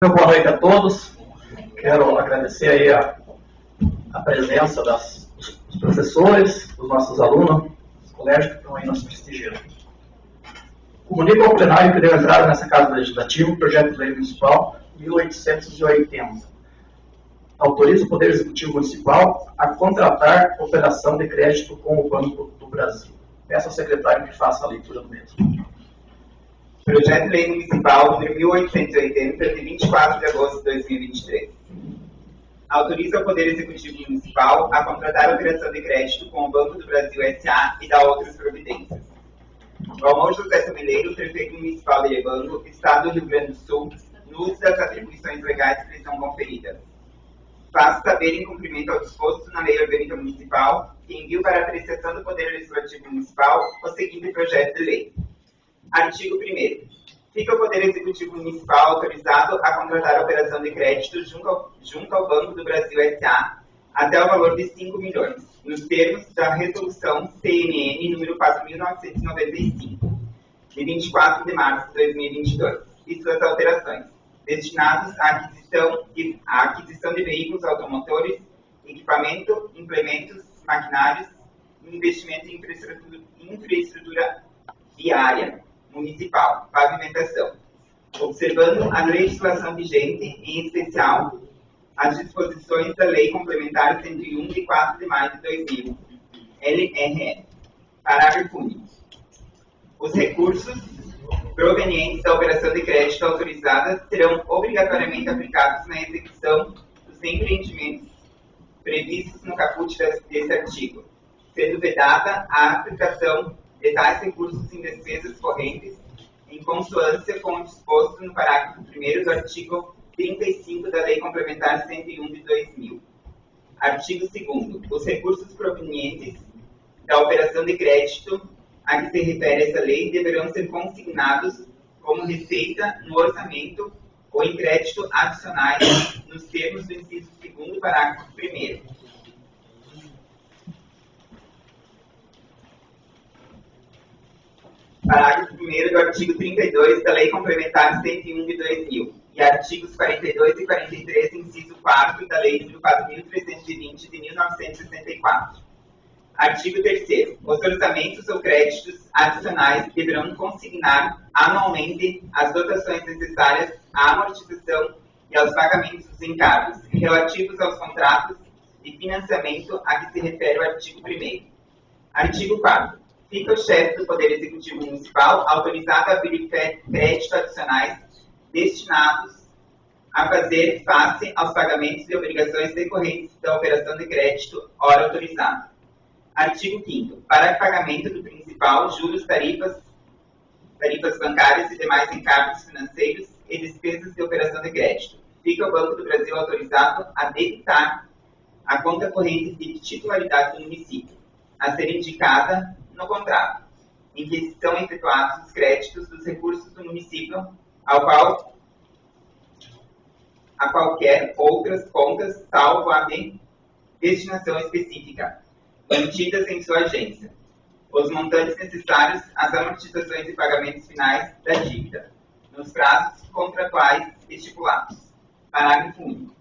Boa noite a todos. Quero agradecer aí a presença dos professores, dos nossos alunos, dos colégios que estão aí nos prestigiando. Comunico ao plenário que deu entrada nessa Casa Legislativa o projeto de lei municipal 1880. Autoriza o Poder Executivo Municipal a contratar operação de crédito com o Banco do Brasil. Peço ao secretário que faça a leitura do mesmo. Projeto de Lei Municipal número 1880, de 24 de agosto de 2023. Autoriza o Poder Executivo Municipal a contratar operação de crédito com o Banco do Brasil S.A. e dá outras providências. Valmor José Tomeleiro, prefeito municipal de Levanto, Estado do Rio Grande do Sul, no uso das atribuições legais que lhe são conferidas. Faço saber em cumprimento ao disposto na Lei Orgânica Municipal que envio para apreciação do Poder Legislativo Municipal o seguinte projeto de lei. Artigo 1º. Fica o Poder Executivo Municipal autorizado a contratar a operação de crédito junto ao Banco do Brasil S.A. até o valor de 5 milhões, nos termos da Resolução CNN número 4.995, de 24 de março de 2022, e suas alterações, destinados à aquisição de veículos automotores, equipamento, implementos, maquinários e investimento em infraestrutura viária municipal, pavimentação, observando a legislação vigente, em especial as disposições da Lei Complementar 101 de 4 de maio de 2000, LRE. Parágrafo único. Os recursos provenientes da operação de crédito autorizada serão obrigatoriamente aplicados na execução dos empreendimentos previstos no caput desse artigo, sendo vedada a aplicação de tais recursos em despesas correntes, em consonância com o disposto no parágrafo 1º do artigo 35 da Lei Complementar 101 de 2000. Artigo 2º. Os recursos provenientes da operação de crédito a que se refere essa lei deverão ser consignados como receita no orçamento ou em crédito adicionais nos termos do inciso 2º do parágrafo 1º. Parágrafo 1º do artigo 32 da Lei Complementar 101 de 2000 e artigos 42 e 43, inciso 4 da Lei nº 4.320 de 1964. Artigo 3º. Os orçamentos ou créditos adicionais deverão consignar anualmente as dotações necessárias à amortização e aos pagamentos dos encargos relativos aos contratos de financiamento a que se refere o artigo 1º. Artigo 4º. Fica o chefe do Poder Executivo Municipal autorizado a abrir créditos adicionais destinados a fazer face aos pagamentos e obrigações decorrentes da operação de crédito, ora autorizada. Artigo 5º. Para pagamento do principal, juros, tarifas bancárias e demais encargos financeiros e despesas de operação de crédito, fica o Banco do Brasil autorizado a debitar a conta corrente de titularidade do município, a ser indicada no contrato, em que são efetuados os créditos dos recursos do município a qualquer outras contas, salvo a de destinação específica, mantidas em sua agência, os montantes necessários às amortizações e pagamentos finais da dívida, nos prazos contratuais estipulados. Parágrafo único.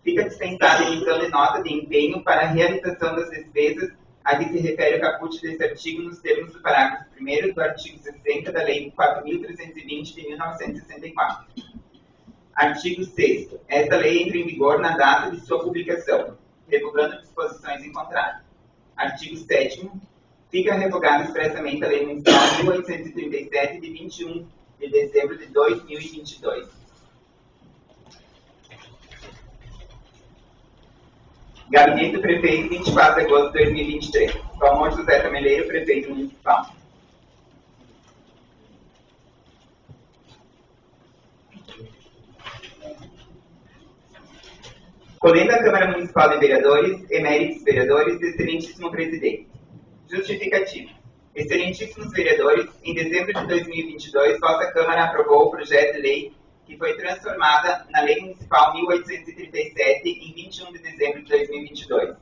Fica dispensada a emissão de nota de empenho para a realização das despesas a que se refere o caput desse artigo nos termos do parágrafo 1º do artigo 60 da Lei 4.320 de 1964. Artigo 6º. Esta lei entra em vigor na data de sua publicação, revogando disposições em contrário. Artigo 7º. Fica revogada expressamente a Lei Municipal 1837 de 21 de dezembro de 2022. Gabinete do Prefeito, 24 de agosto de 2023. Valmor José Tomeleiro, Prefeito Municipal. Colhendo a Câmara Municipal de Vereadores, eméritos vereadores, excelentíssimo presidente. Justificativo. Excelentíssimos vereadores, em dezembro de 2022, vossa Câmara aprovou o projeto de lei que foi transformada na Lei Municipal 1837 em 21 de dezembro de 2022,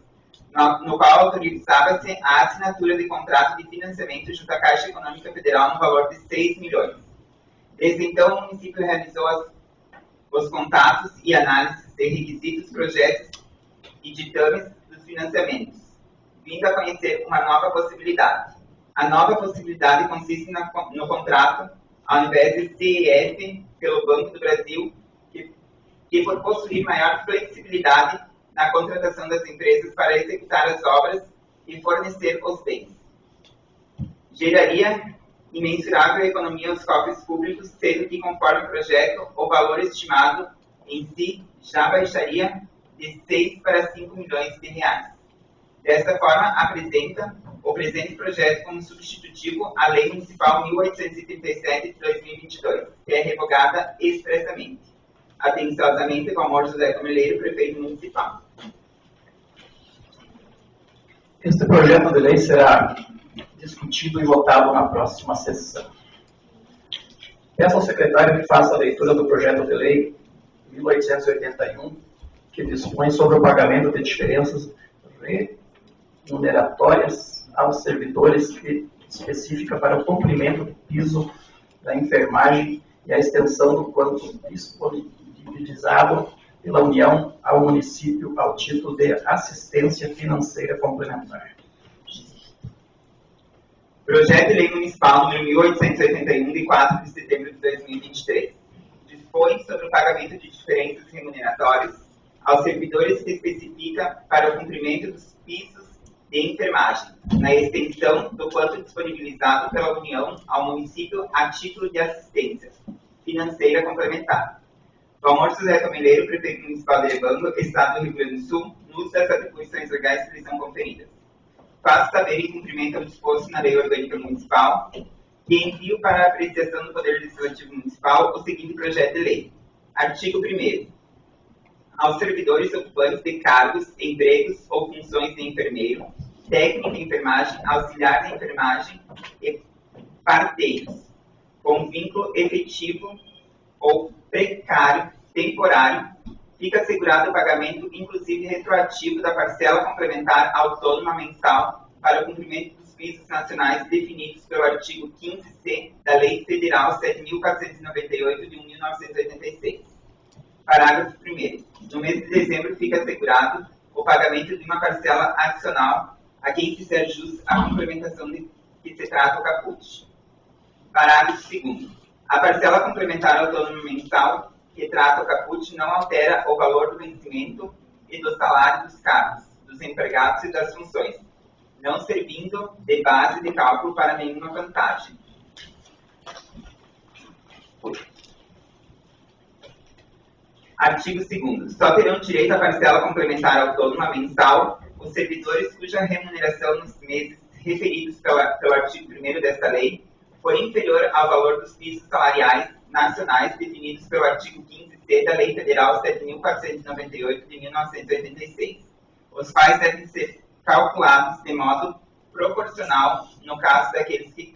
no qual autorizava-se a assinatura de contrato de financiamento junto à Caixa Econômica Federal no valor de 6 milhões. Desde então, o município realizou os contatos e análises de requisitos, projetos e ditames dos financiamentos, vindo a conhecer uma nova possibilidade. A nova possibilidade consiste no contrato, ao invés de CEF, pelo Banco do Brasil, que por possuir maior flexibilidade na contratação das empresas para executar as obras e fornecer os bens. Geraria imensurável economia aos cofres públicos, sendo que, conforme o projeto, o valor estimado em si já baixaria de 6 para 5 milhões de reais. Desta forma, apresenta o presente projeto como substitutivo à Lei Municipal 1837 de 2022, que é revogada expressamente. Atenciosamente, Valmor José Cameleiro, Prefeito Municipal. Este projeto de lei será discutido e votado na próxima sessão. Peço ao secretário que faça a leitura do projeto de lei 1881, que dispõe sobre o pagamento de diferenças remuneratórias aos servidores, que especifica para o cumprimento do piso da enfermagem e a extensão do quanto disponibilizado pela União ao município ao título de assistência financeira complementar. Projeto de Lei Municipal número 1881, de 4 de setembro de 2023. Dispõe sobre o pagamento de diferenças remuneratórias aos servidores, que especifica para o cumprimento dos pisos de enfermagem, na extensão do quanto disponibilizado pela União ao município a título de assistência financeira complementar. Valmor José Cameleiro, Prefeito Municipal de Erebango, Estado do Rio Grande do Sul, no uso das atribuições legais que lhes são conferidas. Faço saber, em cumprimento ao disposto na Lei Orgânica Municipal, que envio para a apreciação do Poder Legislativo Municipal o seguinte projeto de lei. Artigo 1º. Aos servidores ocupantes de cargos, empregos ou funções de enfermeiro, técnico de enfermagem, auxiliar de enfermagem e parteiros, com vínculo efetivo ou precário, temporário, fica assegurado o pagamento, inclusive retroativo, da parcela complementar autônoma mensal para o cumprimento dos pisos nacionais definidos pelo artigo 15C da Lei Federal 7.498 de 1986. Parágrafo 1º. No mês de dezembro fica assegurado o pagamento de uma parcela adicional a quem fizer jus à complementação de que se trata o caput. Parágrafo 2º. A parcela complementar autônoma mensal que trata o caput não altera o valor do vencimento e do salário dos cargos, dos empregados e das funções, não servindo de base de cálculo para nenhuma vantagem. Artigo 2º. Só terão direito à parcela complementar autônoma mensal os servidores cuja remuneração nos meses referidos pelo artigo 1º desta lei for inferior ao valor dos pisos salariais nacionais definidos pelo artigo 15C da Lei Federal 7.498 de 1986, os quais devem ser calculados de modo proporcional no caso daqueles que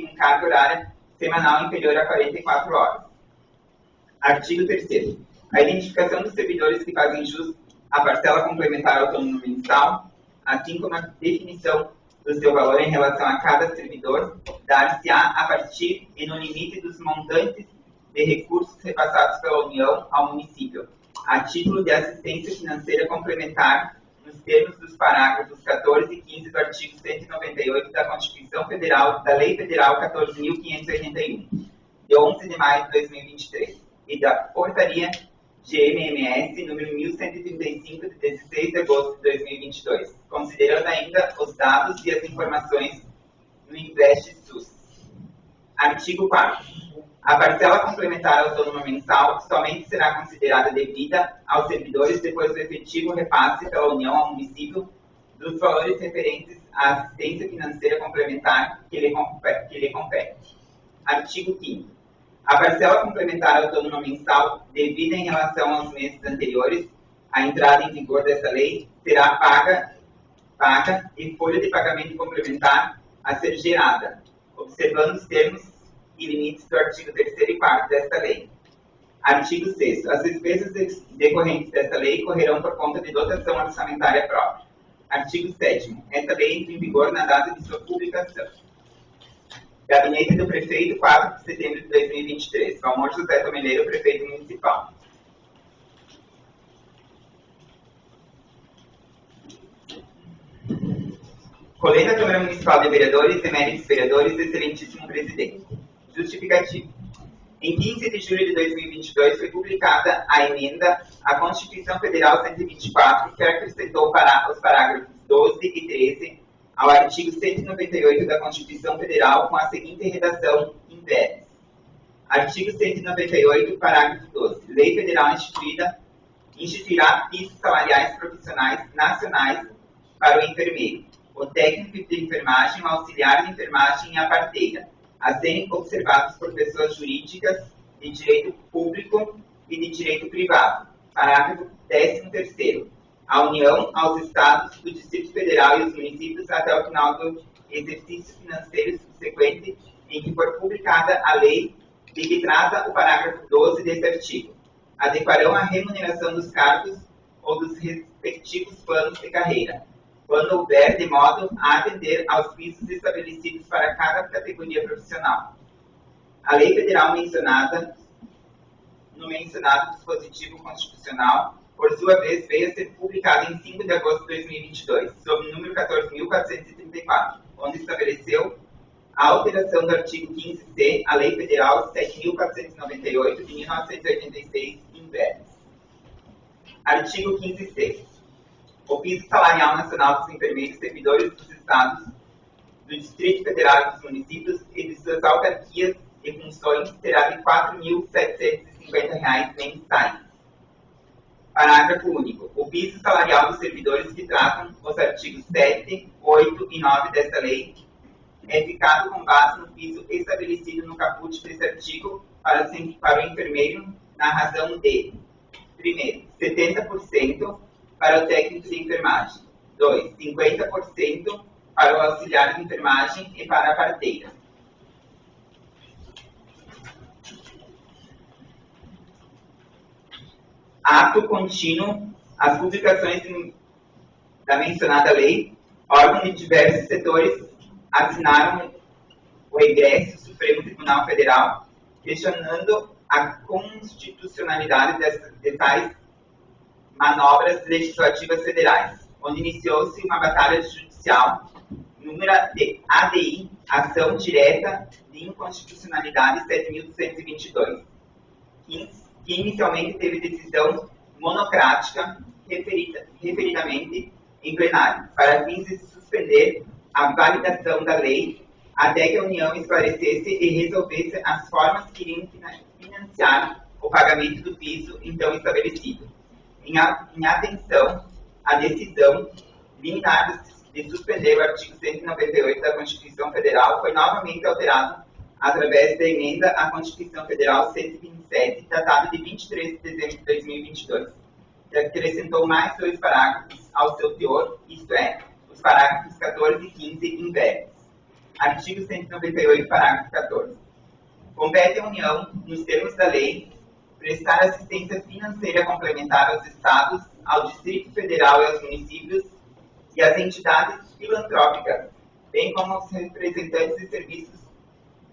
com carga horária semanal inferior a 44 horas. Artigo 3º. A identificação dos servidores que fazem jus à parcela complementar autônoma mensal, assim como a definição do seu valor em relação a cada servidor, dar-se-á a partir e no limite dos montantes de recursos repassados pela União ao município, a título de assistência financeira complementar, nos termos dos parágrafos 14 e 15 do artigo 198 da Constituição Federal, da Lei Federal 14.581, de 11 de maio de 2023, e da Portaria GMMS número 1135, de 16 de agosto de 2022, considerando ainda os dados e as informações no InvestSUS. Artigo 4º. A parcela complementar autônoma mensal somente será considerada devida aos servidores depois do efetivo repasse pela União ao município dos valores referentes à assistência financeira complementar que lhe compete. Artigo 5º. A parcela complementar autônoma mensal devida em relação aos meses anteriores à entrada em vigor desta lei será paga e folha de pagamento complementar a ser gerada, observando os termos e limites do artigo 3º e 4º desta lei. Artigo 6º. As despesas decorrentes desta lei correrão por conta de dotação orçamentária própria. Artigo 7º. Esta lei entra em vigor na data de sua publicação. Gabinete do Prefeito, 4 de setembro de 2023. Valmor José Tomeleiro, Prefeito Municipal. Colei da Câmara Municipal de Vereadores, eméritos vereadores, excelentíssimo presidente. Justificativo. Em 15 de julho de 2022 foi publicada a emenda à Constituição Federal 124, que acrescentou os parágrafos 12 e 13 ao artigo 198 da Constituição Federal com a seguinte redação in verbis. Artigo 198, parágrafo 12. Lei Federal instituirá pisos salariais profissionais nacionais para o enfermeiro, o técnico de enfermagem, o auxiliar de enfermagem e a parteira, a serem observados por pessoas jurídicas de direito público e de direito privado. Parágrafo 13º. A União, aos Estados, do Distrito Federal e os municípios até o final do exercício financeiro subsequente em que for publicada a lei de que trata o parágrafo 12 deste artigo, adequarão a remuneração dos cargos ou dos respectivos planos de carreira, quando houver de modo a atender aos pisos estabelecidos para cada categoria profissional. A lei federal mencionada no mencionado dispositivo constitucional, por sua vez, veio a ser publicada em 5 de agosto de 2022, sob o número 14.434, onde estabeleceu a alteração do artigo 15C, a Lei Federal 7.498, de 1986, in verbis. Artigo 15C. O piso salarial nacional dos enfermeiros servidores dos Estados, do Distrito Federal e dos municípios e de suas autarquias e funções será de R$ 4.750 mensais. Parágrafo único. O piso salarial dos servidores que tratam os artigos 7, 8 e 9 desta lei é fixado com base no piso estabelecido no caput deste artigo para o enfermeiro na razão de, primeiro, 70% para o técnico de enfermagem. 2. 50% para o auxiliar de enfermagem e para a parteira. Ato contínuo, as publicações da mencionada lei, órgãos de diversos setores assinaram o egresso Supremo Tribunal Federal, questionando a constitucionalidade de tais manobras legislativas federais, onde iniciou-se uma batalha judicial, número de ADI, Ação Direta de Inconstitucionalidade 7.222, que inicialmente teve decisão monocrática referidamente em plenário, para fins de suspender a validação da lei até que a União esclarecesse e resolvesse as formas que iriam financiar o pagamento do piso então estabelecido. Em atenção à decisão liminar de suspender o artigo 198 da Constituição Federal, foi novamente alterado através da emenda à Constituição Federal 127, datada de 23 de dezembro de 2022, que acrescentou mais 2 parágrafos ao seu teor, isto é, os parágrafos 14 e 15 in verbis. Artigo 198, parágrafo 14. Compete à União, nos termos da lei, prestar assistência financeira complementar aos Estados, ao Distrito Federal e aos municípios e às entidades filantrópicas, bem como aos representantes de serviços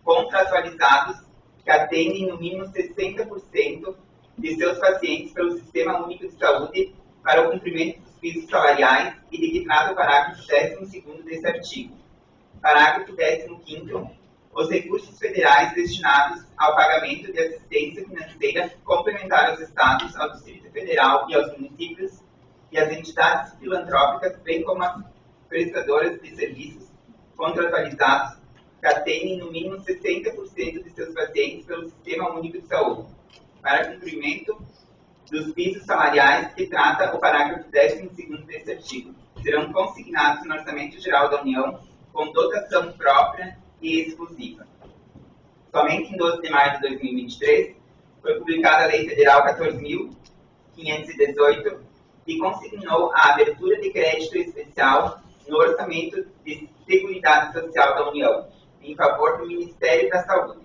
contratualizados que atendem no mínimo 60% de seus pacientes pelo Sistema Único de Saúde para o cumprimento dos pisos salariais e de que trata o parágrafo 12º desse artigo. Parágrafo 15º. Os recursos federais destinados ao pagamento de assistência financeira complementar aos Estados, ao Distrito Federal e aos municípios e às entidades filantrópicas, bem como as prestadoras de serviços contratualizados que atendem no mínimo 60% de seus pacientes pelo Sistema Único de Saúde, para cumprimento dos pisos salariais que trata o parágrafo 12º deste artigo. Serão consignados no Orçamento Geral da União com dotação própria e exclusiva. Somente em 12 de maio de 2023 foi publicada a Lei Federal 14.518, que consignou a abertura de crédito especial no Orçamento de Seguridade Social da União, em favor do Ministério da Saúde,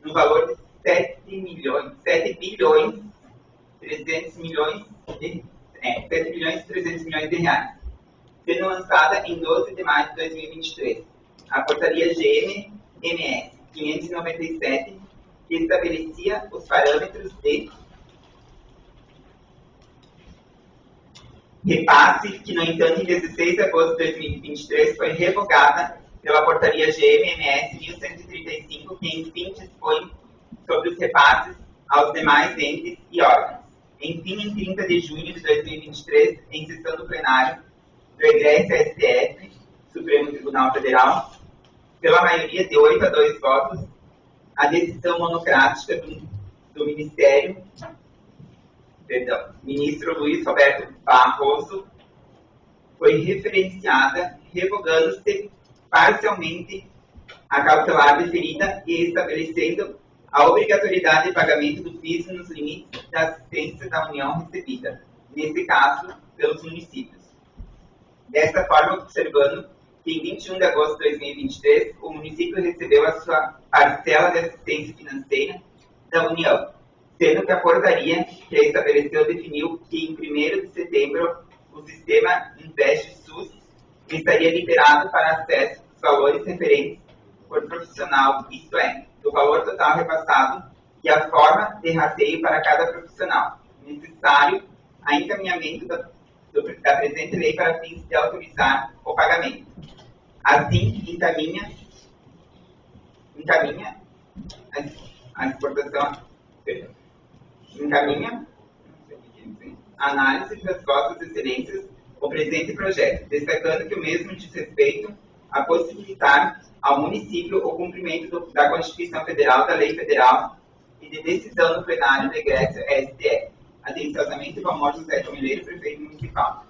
no valor de 7 bilhões 300 milhões de reais, sendo lançada em 12 de maio de 2023. A portaria GM MS 597, que estabelecia os parâmetros de repasse, que, no entanto, em 16 de agosto de 2023, foi revogada pela portaria GMMS 1135, que, enfim, dispõe sobre os repasses aos demais entes e órgãos. Enfim, em 30 de junho de 2023, em sessão do plenário do egresso STF, Supremo Tribunal Federal, pela maioria de 8-2 votos, a decisão monocrática do ministro Luiz Roberto Barroso foi referenciada, revogando-se parcialmente a cautelar deferida e estabelecendo a obrigatoriedade de pagamento do piso nos limites da assistência da União recebida, nesse caso, pelos municípios. Desta forma, observando que em 21 de agosto de 2023, o município recebeu a sua parcela de assistência financeira da União, sendo que a portaria que a estabeleceu definiu que em 1º de setembro o sistema Investe SUS estaria liberado para acesso aos valores referentes por profissional, isto é, do valor total repassado e a forma de rateio para cada profissional, necessário a encaminhamento da presente lei para fins de autorizar o pagamento. Assim, encaminha a exportação, encaminha a análise das vossas excelências o presente projeto, destacando que o mesmo diz respeito a possibilitar ao município o cumprimento da Constituição Federal, da Lei Federal e de decisão do plenário do egresso STF. Atenciosamente, o amor José Tomileiro, prefeito municipal.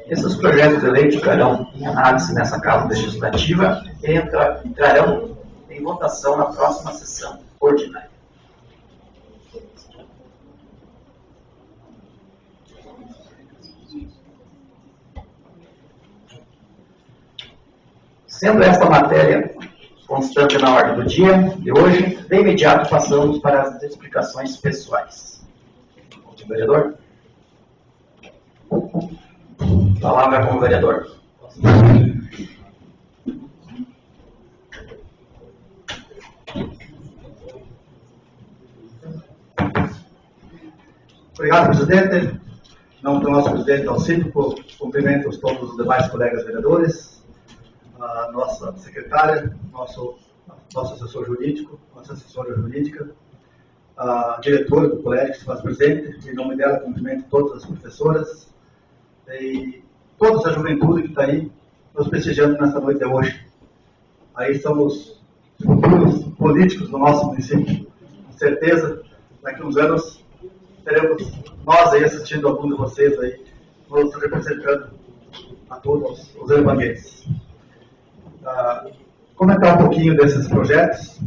Esses projetos de lei ficarão em análise nessa Casa Legislativa e entrarão em votação na próxima sessão ordinária. Sendo esta matéria constante na ordem do dia de hoje, de imediato passamos para as explicações pessoais. O vereador? Palavra com o vereador. Obrigado, presidente. Em nome do nosso presidente Alcídico, cumprimento todos os demais colegas vereadores, a nossa secretária, nosso assessor jurídico, nossa assessora jurídica, a diretora do colégio que se faz presente. Em nome dela, cumprimento todas as professoras e toda a juventude que está aí nos prestigiando nessa noite de hoje. Aí são os futuros políticos do nosso município. Com certeza, daqui a uns anos, teremos nós aí assistindo algum de vocês aí, nos representando a todos os evangelhos. Comentar um pouquinho desses projetos,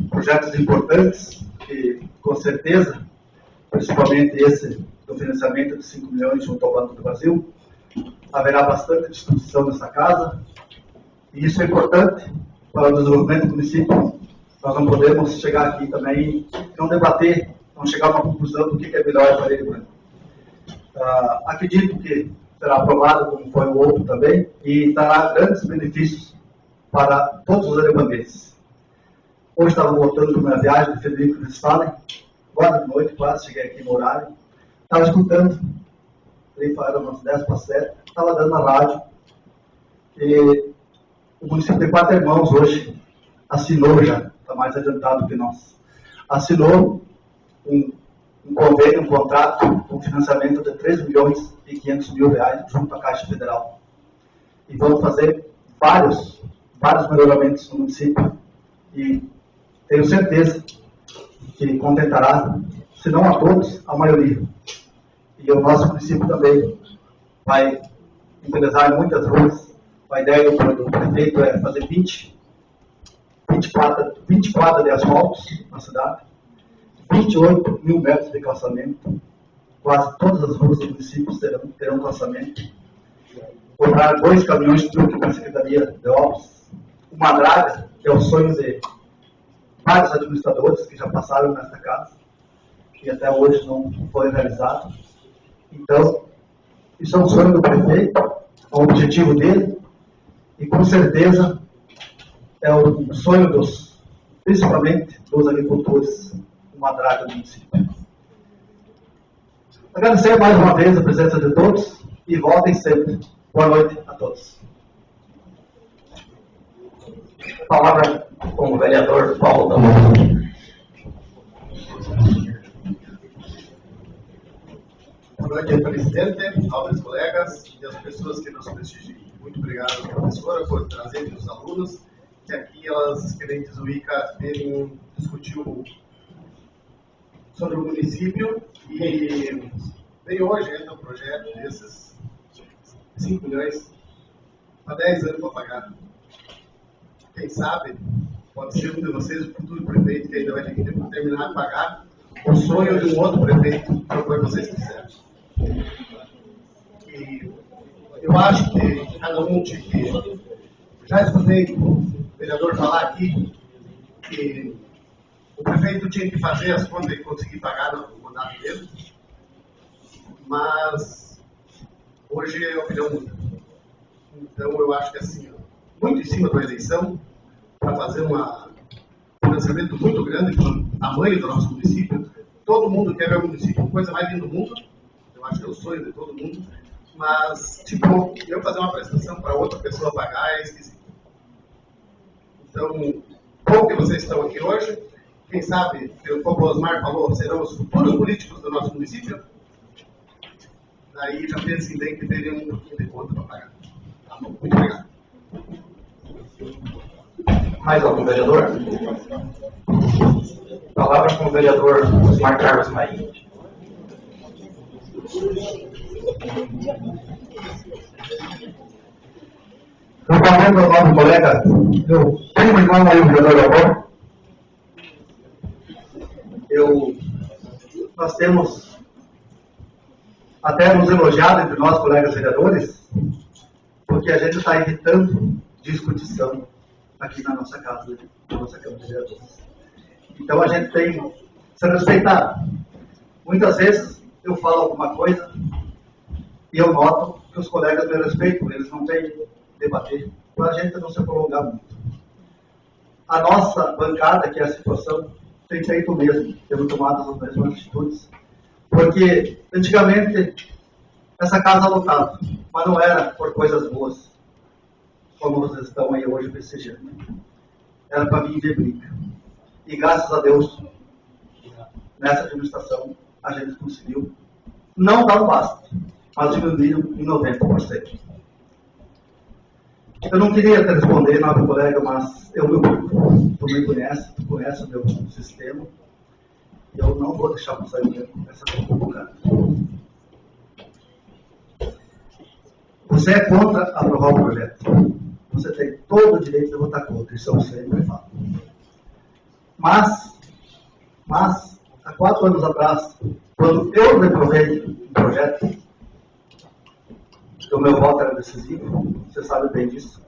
projetos importantes que, com certeza, principalmente esse do financiamento de 5 milhões junto ao Banco do Brasil, haverá bastante discussão nessa casa, e isso é importante para o desenvolvimento do município. Nós não podemos chegar aqui também e não debater, não chegar a uma conclusão do que é melhor para ele. Acredito que será aprovado, como foi o outro também, e dará grandes benefícios para todos os aremanguenses. Hoje estava voltando de uma viagem de Frederico Westphalen, agora de noite, quase cheguei aqui no horário, estava escutando, ele falou umas 10 para 7, estava dando na rádio, e o município de Quatro Irmãos hoje assinou já, está mais adiantado que nós, assinou um convênio, um contrato com financiamento de 3 milhões e 500 mil reais junto à Caixa Federal. E vamos fazer vários melhoramentos no município e tenho certeza que contentará, se não a todos, a maioria. E o nosso município também vai embelezar muitas ruas. A ideia do prefeito é fazer 20 quadras de asfalto na cidade, 28 mil metros de calçamento, quase todas as ruas do município terão calçamento, comprar 2 caminhões de truque para a Secretaria de Obras, uma draga, que é o sonho de vários administradores que já passaram nesta casa, e até hoje não foi realizado. Então, isso é um sonho do prefeito, é o objetivo dele e, com certeza, é o sonho principalmente dos agricultores, uma draga do município. Agradecer mais uma vez a presença de todos e voltem sempre. Boa noite a todos. Palavra com o vereador Paulo da Mão. Boa noite, presidente, nobres colegas e as pessoas que nos prestigiam. Muito obrigado, professora, por trazer os alunos, que aqui elas querem Tizuíca discutiu sobre o município e veio hoje entra um projeto desses 5 milhões há 10 anos para pagar. Quem sabe, pode ser um de vocês, o futuro prefeito, que ainda vai ter que terminar de pagar o sonho de um outro prefeito que foi vocês fizeram. E eu acho que cada um tinha que... Já escutei o vereador falar aqui que o prefeito tinha que fazer as contas e conseguir pagar no mandato dele, mas hoje a opinião muda. Então eu acho que assim, muito em cima da eleição, para fazer um financiamento muito grande para o tamanho do nosso município. Todo mundo quer ver o município, a coisa mais linda do mundo. Eu acho que é o sonho de todo mundo. Mas, tipo, eu fazer uma prestação para outra pessoa pagar é esquisito. Então, bom que vocês estão aqui hoje. Quem sabe, como o Osmar falou, serão os futuros políticos do nosso município. Daí já pensem bem que teriam um pouquinho de conta para pagar. Tá bom, muito obrigado. Mais algum vereador? Palavra com o vereador Osmar Carlos Maia. No favor do nosso colega, eu tenho um irmão aí, o vereador Labor. Nós temos até nos elogiado entre nós, colegas vereadores, porque a gente está evitando discussão aqui na nossa casa, na nossa Câmara de Vereadores. Então a gente tem que se respeitar. Muitas vezes eu falo alguma coisa e eu noto que os colegas me respeitam, eles não têm que debater, para a gente não se prolongar muito. A nossa bancada, que é a situação, tem feito o mesmo, temos tomado as mesmas atitudes, porque antigamente essa casa lotava, mas não era por coisas boas, como vocês estão aí hoje prestigiando. Era para vir ver briga. E graças a Deus, nessa administração, a gente conseguiu não dar um basta, mas diminuíram em 90%. Eu não queria te responder, nobre colega, mas tu me conhece, tu conhece o meu sistema, e eu não vou deixar passar essa convocada. Você é contra aprovar o projeto. Você tem todo o direito de votar contra, isso eu sempre falo. Mas, há 4 anos atrás, quando eu reprovei o projeto, o meu voto era decisivo, você sabe bem disso.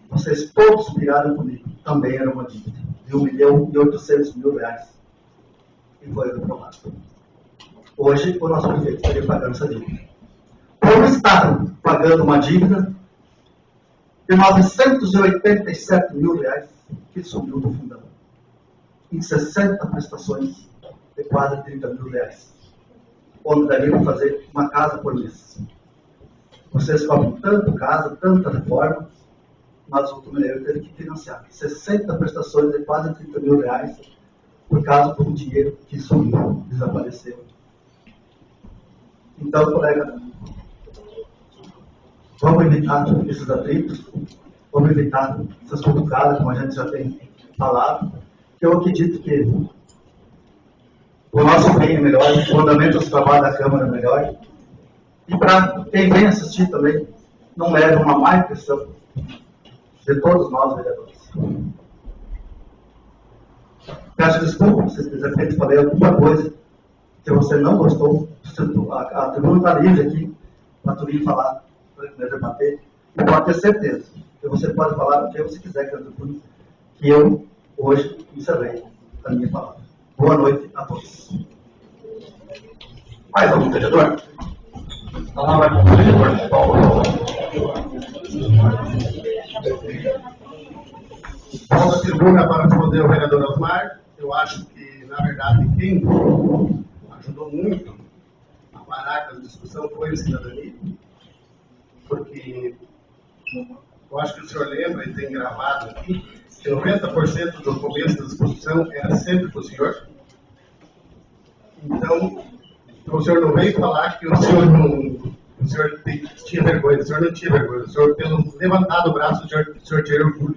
Vocês todos brigaram comigo, também era uma dívida de R$1.800.000 e foi reprovado. Hoje, o nosso prefeito estaria pagando essa dívida. Como está pagando uma dívida de R$987.000 que subiu do fundão, em 60 prestações de quase R$30.000, onde daria para fazer uma casa por mês. Vocês cobram tanto casa, tanta reforma, mas o Mineiro teve que financiar 60 prestações de quase R$30.000 por causa do dinheiro que sumiu, desapareceu. Então, colega, vamos evitar esses atritos, vamos evitar essas cutucadas, como a gente já tem falado, que eu acredito que o nosso bem é melhor, o andamento dos trabalhos da Câmara é melhor. E para quem vem assistir também, não leve uma má impressão de todos nós, vereadores. Peço desculpas se de repente falei alguma coisa que você não gostou. A tribuna está livre aqui para tu vir falar, para debater. E pode ter certeza que você pode falar o que você quiser aqui na tribuna, que eu hoje encerrei a minha palavra. Boa noite a todos. Mais algum vereador? Palavra com o vereador Paulo. Volto à tribuna para responder ao vereador Osmar. Eu acho que, na verdade, quem ajudou muito a parar com a discussão foi o Cidadania, porque eu acho que o senhor lembra, e tem gravado aqui, que 90% do começo da discussão era sempre com o senhor. Então, o senhor não veio falar que o senhor tinha vergonha. O senhor não tinha vergonha. O senhor, pelo levantado o braço, o senhor tinha orgulho.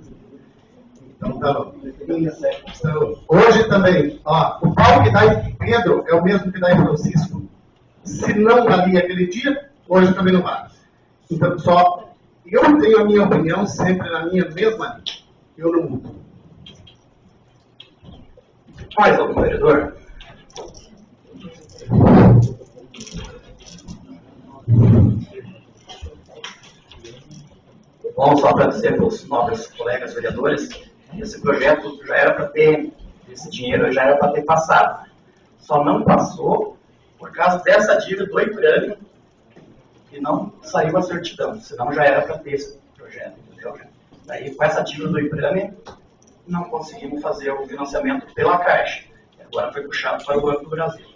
Então, tá bom. Então, hoje também, ó, o pau que dá em Pedro é o mesmo que dá em Francisco. Se não valia aquele dia, hoje também não vale. Então, só eu tenho a minha opinião sempre na minha mesma linha. Eu não mudo. Mais algum vereador? Bom, só para dizer para os nobres colegas vereadores, esse projeto já era para ter, esse dinheiro já era para ter passado. Só não passou por causa dessa dívida do IPRAME, que não saiu a certidão, senão já era para ter esse projeto, entendeu? Daí, com essa dívida do IPRAME, não conseguimos fazer o financiamento pela Caixa. Agora foi puxado para o Banco do Brasil.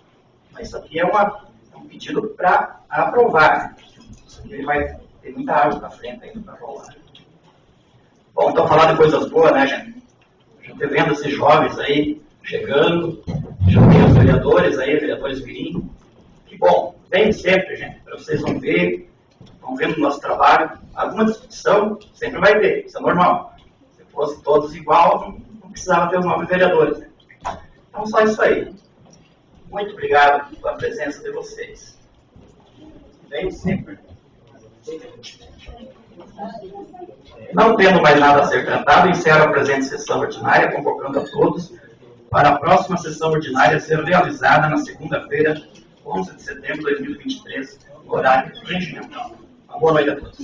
Mas isso aqui é um pedido para aprovar. Isso aqui vai ter muita água para frente ainda para rolar. Bom, então falar de coisas boas, né, gente? A gente vendo esses jovens aí chegando, já tem os vereadores aí, vereadores vindo. Que bom, vem sempre, gente, para vocês vão vendo o nosso trabalho. Alguma discussão sempre vai ter, isso é normal. Se fosse todos igual, não precisava ter os novos vereadores. Né? Então, só isso aí. Muito obrigado pela presença de vocês. Vem sempre. Não tendo mais nada a ser tratado, encerro a presente sessão ordinária, convocando a todos para a próxima sessão ordinária a ser realizada na segunda-feira, 11 de setembro de 2023, no horário regimental. Uma boa noite a todos.